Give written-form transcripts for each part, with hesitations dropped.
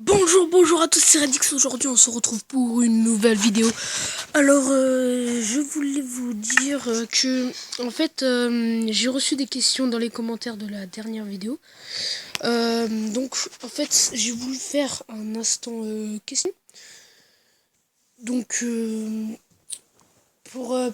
Bonjour à tous, c'est Radix. Aujourd'hui on se retrouve pour une nouvelle vidéo. Alors je voulais vous dire que en fait j'ai reçu des questions dans les commentaires de la dernière vidéo. Donc en fait j'ai voulu faire un instant question. Donc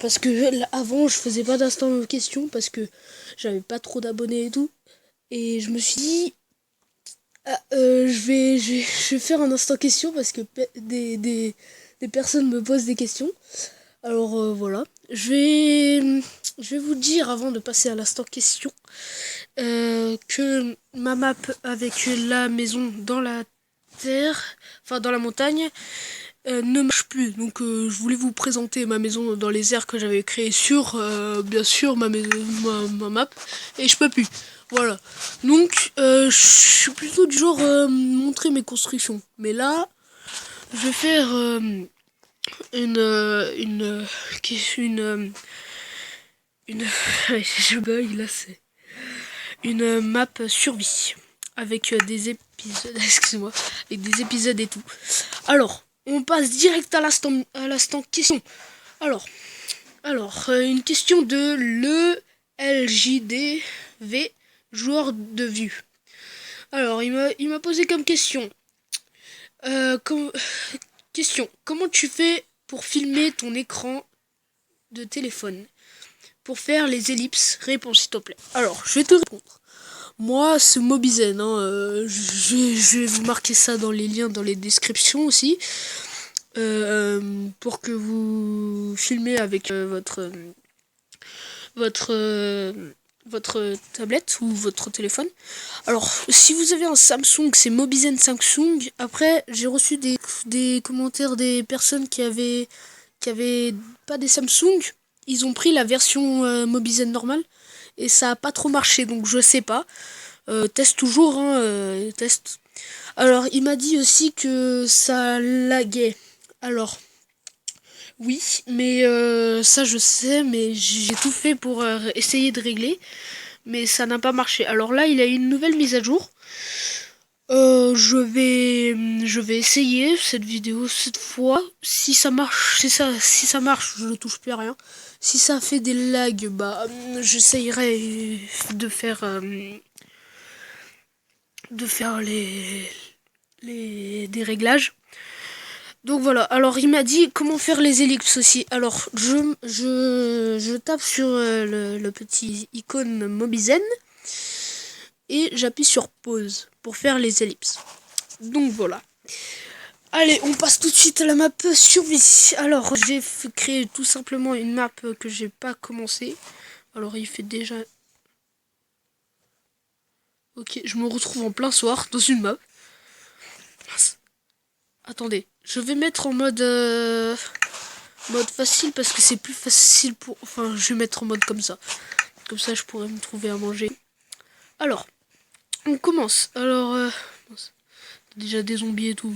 parce que avant je faisais pas d'instant question parce que j'avais pas trop d'abonnés et tout. Et je me suis dit je vais faire un instant question parce que des personnes me posent des questions. Alors voilà. Je vais vous dire avant de passer à l'instant question que ma map avec la maison dans la terre, enfin dans la montagne, ne marche plus. Donc je voulais vous présenter ma maison dans les airs que j'avais créé sur bien sûr ma map et je peux plus. Voilà. Donc je suis plutôt du genre montrer mes constructions. Mais là, je vais faire je bug là, c'est une map survie avec des épisodes, excusez-moi, avec des épisodes et tout. Alors, on passe direct à l'instant question. Alors, une question de le LJDV, joueur de vue. Alors, il m'a posé comme question. Question, comment tu fais pour filmer ton écran de téléphone? Pour faire les ellipses, réponds s'il te plaît. Alors, je vais te répondre. Moi, c'est Mobizen. Je vais vous marquer ça dans les liens, dans les descriptions aussi. Pour que vous filmez avec votre tablette ou votre téléphone. Alors, si vous avez un Samsung, c'est Mobizen Samsung. Après, j'ai reçu des commentaires des personnes qui avaient pas des Samsung. Ils ont pris la version Mobizen normale et ça a pas trop marché, donc je sais pas. Teste toujours, teste. Alors, il m'a dit aussi que ça laguait. Alors, oui, mais ça je sais, mais j'ai tout fait pour essayer de régler, mais ça n'a pas marché. Alors là, il y a une nouvelle mise à jour. Je vais essayer cette vidéo cette fois. Si ça marche, si ça marche, je ne touche plus à rien. Si ça fait des lags, bah j'essayerai de faire des réglages. Donc voilà, alors il m'a dit comment faire les ellipses aussi. Alors je tape sur le petit icône Mobizen et j'appuie sur pause pour faire les ellipses. Donc voilà. Allez, on passe tout de suite à la map survie. Alors j'ai créé tout simplement une map que j'ai pas commencé. Alors il fait déjà... Ok, je me retrouve en plein soir dans une map. Attendez, je vais mettre en mode facile parce que c'est plus facile pour... Enfin, je vais mettre en mode comme ça. Comme ça, je pourrais me trouver à manger. Alors, on commence. Alors, déjà des zombies et tout.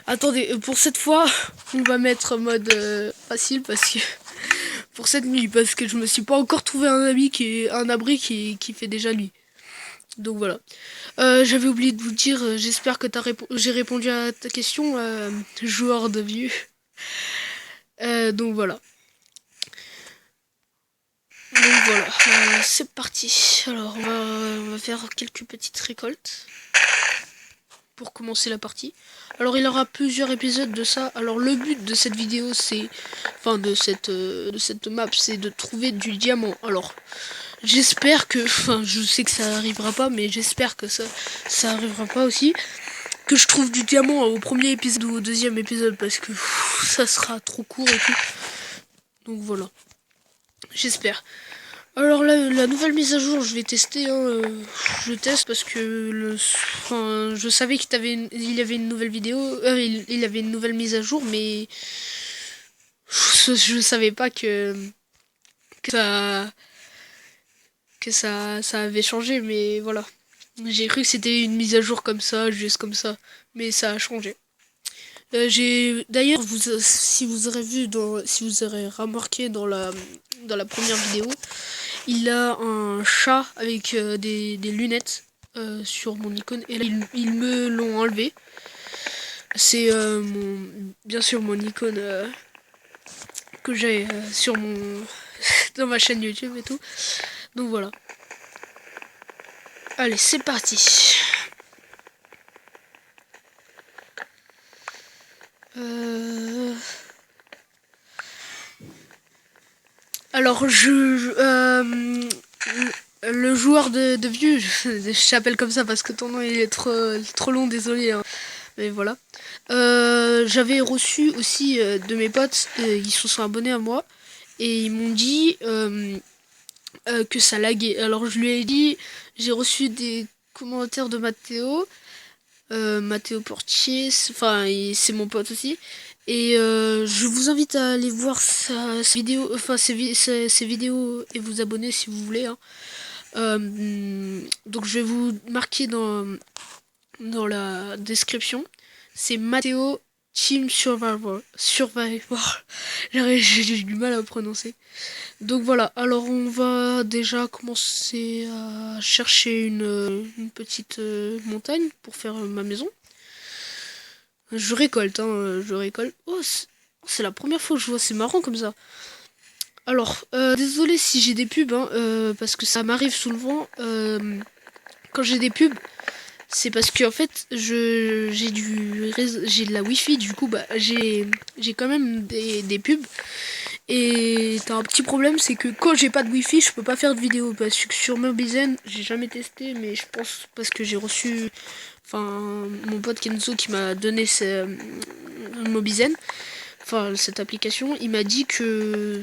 Attendez, pour cette fois, on va mettre en mode facile parce que... pour cette nuit, parce que je me suis pas encore trouvé un abri qui fait déjà nuit. Donc voilà. J'avais oublié de vous dire, j'espère que j'ai répondu à ta question, joueur de vue. Donc voilà. C'est parti. Alors on va faire quelques petites récoltes pour commencer la partie. Alors il y aura plusieurs épisodes de ça. Alors le but de cette vidéo, c'est, enfin de cette map, c'est de trouver du diamant. Alors j'espère que, enfin je sais que ça arrivera pas, mais j'espère que ça arrivera pas aussi. Que je trouve du diamant au premier épisode ou au deuxième épisode parce que ça sera trop court et tout. Donc voilà. J'espère. Alors là, la nouvelle mise à jour, je vais tester. Je teste parce que je savais il y avait une nouvelle vidéo. Il y avait une nouvelle mise à jour, mais je savais pas que ça avait changé. Mais voilà. J'ai cru que c'était une mise à jour comme ça, juste comme ça. Mais ça a changé. D'ailleurs, si vous aurez remarqué dans la première vidéo, il a un chat avec des lunettes. sur mon icône. Et là, ils me l'ont enlevé. C'est bien sûr mon icône que j'ai sur mon dans ma chaîne YouTube et tout. Donc voilà. Allez, c'est parti. Alors le joueur de vieux, je t'appelle comme ça parce que ton nom il est trop long, désolé. Hein. Mais voilà. J'avais reçu aussi de mes potes, ils se sont abonnés à moi et ils m'ont dit que ça laguait. Alors je lui ai dit, j'ai reçu des commentaires de Mathéo Portier, enfin c'est mon pote aussi. Et je vous invite à aller voir sa vidéo, enfin ses vidéos et vous abonner si vous voulez. Hein. Donc je vais vous marquer dans la description. C'est Mathéo Team Survivor. J'ai du mal à prononcer. Donc voilà, alors on va déjà commencer à chercher une petite montagne pour faire ma maison. Je récolte, je récolte. Oh, c'est la première fois que je vois, c'est marrant comme ça. Alors, désolé si j'ai des pubs, parce que ça m'arrive souvent. Quand j'ai des pubs, c'est parce que en fait, j'ai de la wifi, du coup, bah, j'ai quand même des pubs. Et t'as un petit problème, c'est que quand j'ai pas de wifi, je peux pas faire de vidéo. Parce que sur Mobizen, j'ai jamais testé, mais je pense parce que j'ai reçu, enfin, mon pote Kenzo qui m'a donné Mobizen, enfin cette application, il m'a dit que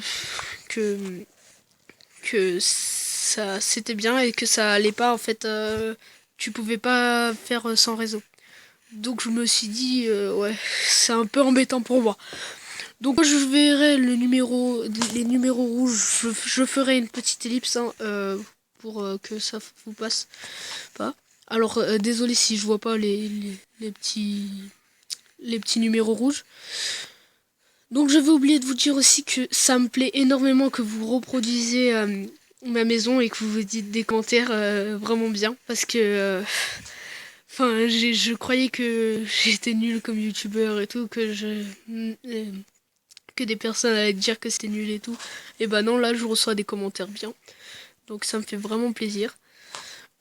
ça c'était bien et que ça allait pas en fait, tu pouvais pas faire sans réseau. Donc je me suis dit ouais, c'est un peu embêtant pour moi. Donc moi je verrai les numéros rouges, je ferai une petite ellipse pour que ça vous passe pas. Alors désolé si je vois pas les petits numéros rouges. Donc je vais oublier de vous dire aussi que ça me plaît énormément que vous reproduisez ma maison et que vous dites des commentaires vraiment bien parce que enfin je croyais que j'étais nul comme youtubeur et tout, que des personnes allaient dire que c'était nul et tout. Et bah non, là je reçois des commentaires bien. Donc ça me fait vraiment plaisir.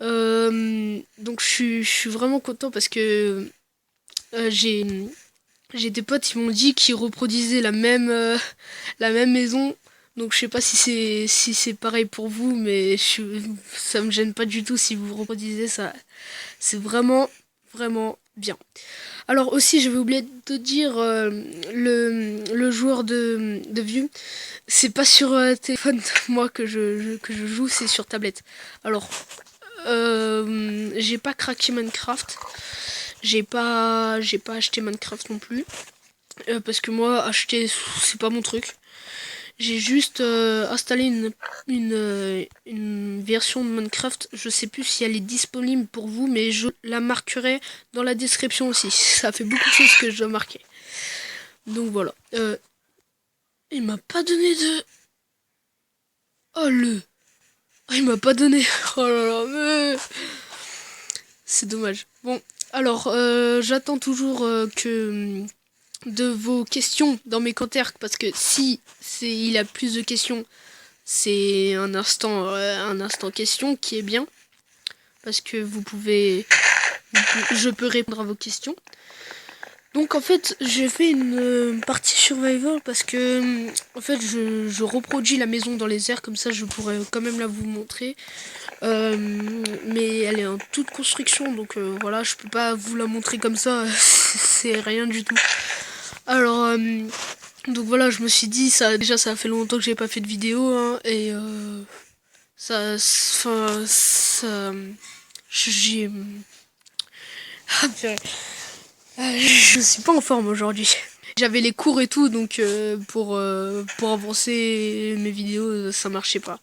Donc je suis vraiment content parce que j'ai des potes qui m'ont dit qu'ils reproduisaient la même maison. Donc je sais pas si c'est pareil pour vous, mais ça me gêne pas du tout si vous reproduisez ça. C'est vraiment bien. Alors aussi, j'avais oublié de dire, le joueur de Vue, c'est pas sur téléphone, moi, que je joue, c'est sur tablette. Alors, j'ai pas craqué Minecraft, j'ai pas acheté Minecraft non plus, parce que moi, acheter, c'est pas mon truc. J'ai juste installé une version de Minecraft. Je sais plus si elle est disponible pour vous, mais je la marquerai dans la description aussi. Ça fait beaucoup de choses que je dois marquer. Donc voilà. Il m'a pas donné de... Oh il m'a pas donné... Oh là là, mais... C'est dommage. Bon, alors, j'attends toujours que... de vos questions dans mes commentaires, parce que si il a plus de questions, c'est un instant question qui est bien, parce que je peux répondre à vos questions. Donc en fait j'ai fait une partie survival parce que en fait je reproduis la maison dans les airs, comme ça je pourrais quand même la vous montrer, mais elle est en toute construction, donc voilà, je peux pas vous la montrer comme ça. C'est rien du tout. Alors donc voilà, je me suis dit, ça a fait longtemps que j'ai pas fait de vidéo, hein, et j'ai... Ah, purée. Je suis pas en forme aujourd'hui. J'avais les cours et tout, donc pour avancer mes vidéos, ça marchait pas.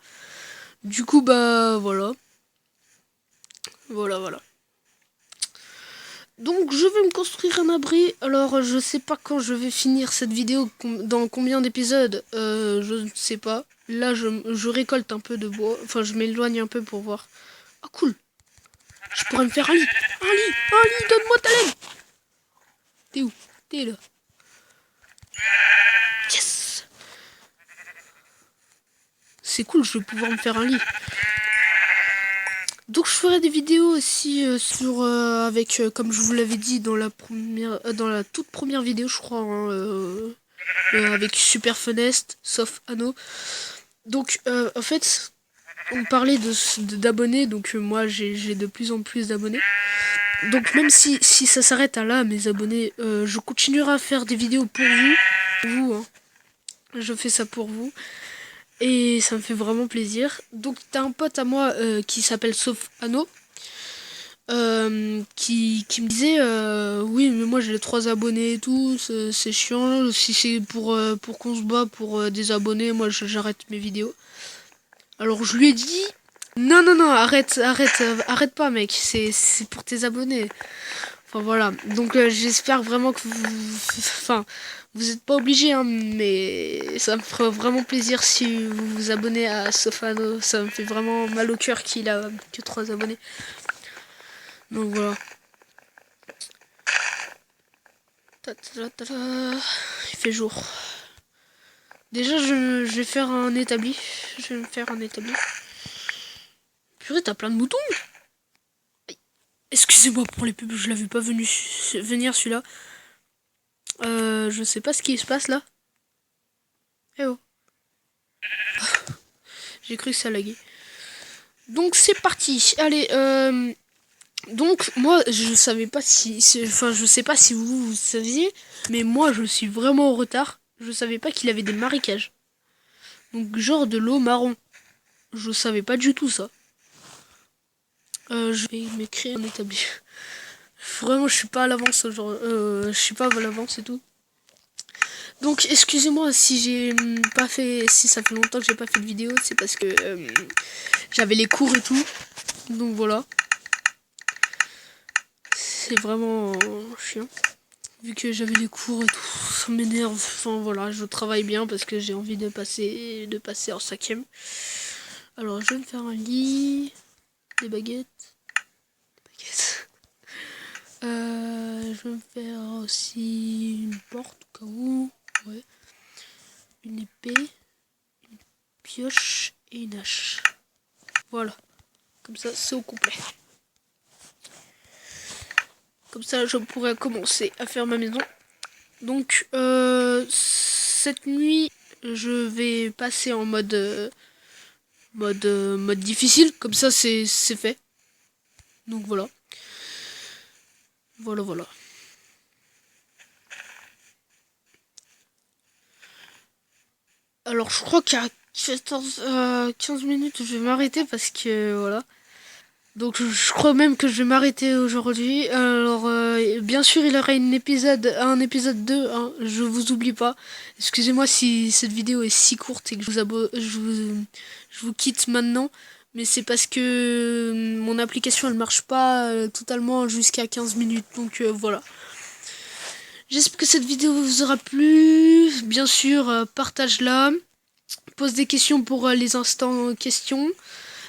Du coup, bah voilà. Voilà. Donc je vais me construire un abri. Alors je sais pas quand je vais finir cette vidéo, dans combien d'épisodes, je ne sais pas. Là je récolte un peu de bois, enfin je m'éloigne un peu pour voir. Ah cool. Je pourrais me faire un lit. Un lit, donne-moi ta laine. T'es où? T'es là. Yes. C'est cool, je vais pouvoir me faire un lit. Donc je ferai des vidéos aussi sur avec comme je vous l'avais dit dans la première dans la toute première vidéo je crois hein, avec Super Funest sauf Anno. Donc en fait on parlait d'abonnés, donc moi j'ai de plus en plus d'abonnés. Donc même si ça s'arrête à là mes abonnés, je continuerai à faire des vidéos pour vous hein. Je fais ça pour vous. Et ça me fait vraiment plaisir. Donc t'as un pote à moi qui s'appelle Sauf Anno. Qui me disait oui mais moi j'ai les 3 abonnés et tout, c'est chiant. Si c'est pour qu'on se bat pour des abonnés, moi j'arrête mes vidéos. Alors je lui ai dit non arrête pas mec, c'est pour tes abonnés. Enfin voilà, donc j'espère vraiment que vous êtes pas obligés hein, mais ça me ferait vraiment plaisir si vous vous abonnez à Sofano. Ça me fait vraiment mal au cœur qu'il a que 3 abonnés. Donc voilà. Il fait jour. Déjà je vais faire un établi. Je vais me faire un établi. Purée, t'as plein de moutons. Excusez-moi pour les pubs, je l'avais pas venir celui-là. Je sais pas ce qui se passe là. Eh oh. J'ai cru que ça laguait. Donc c'est parti. Allez, donc moi je savais pas si... Enfin je sais pas si vous saviez, mais moi je suis vraiment en retard. Je savais pas qu'il avait des marécages. Donc genre de l'eau marron. Je savais pas du tout ça. Je vais m'écrire un établi. Vraiment je suis pas à l'avance genre. Je suis pas à l'avance et tout. Donc excusez-moi si j'ai pas fait, si ça fait longtemps que j'ai pas fait de vidéo, c'est parce que j'avais les cours et tout. Donc voilà. C'est vraiment chiant. Vu que j'avais les cours et tout, ça m'énerve. Enfin voilà, je travaille bien parce que j'ai envie de passer en 5ème. Alors je vais me faire un lit, des baguettes. Je vais me faire aussi une porte au cas où. Ouais. Une épée, une pioche et une hache. Voilà. Comme ça, c'est au complet. Comme ça, je pourrais commencer à faire ma maison. Donc, cette nuit, je vais passer en mode difficile. Comme ça, c'est fait. Donc, voilà. Voilà. Alors, je crois qu'à 15 minutes, je vais m'arrêter parce que, voilà. Donc je crois même que je vais m'arrêter aujourd'hui. Alors bien sûr il y aura un épisode 2, hein, je vous oublie pas. Excusez-moi si cette vidéo est si courte et que je vous quitte maintenant. Mais c'est parce que mon application elle marche pas totalement jusqu'à 15 minutes. Donc voilà. J'espère que cette vidéo vous aura plu. Bien sûr, partage-la. Pose des questions pour les instants questions.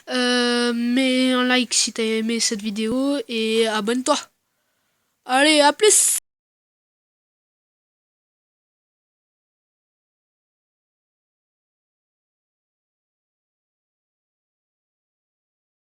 Mets un like si t'as aimé cette vidéo et abonne-toi. Allez, à plus!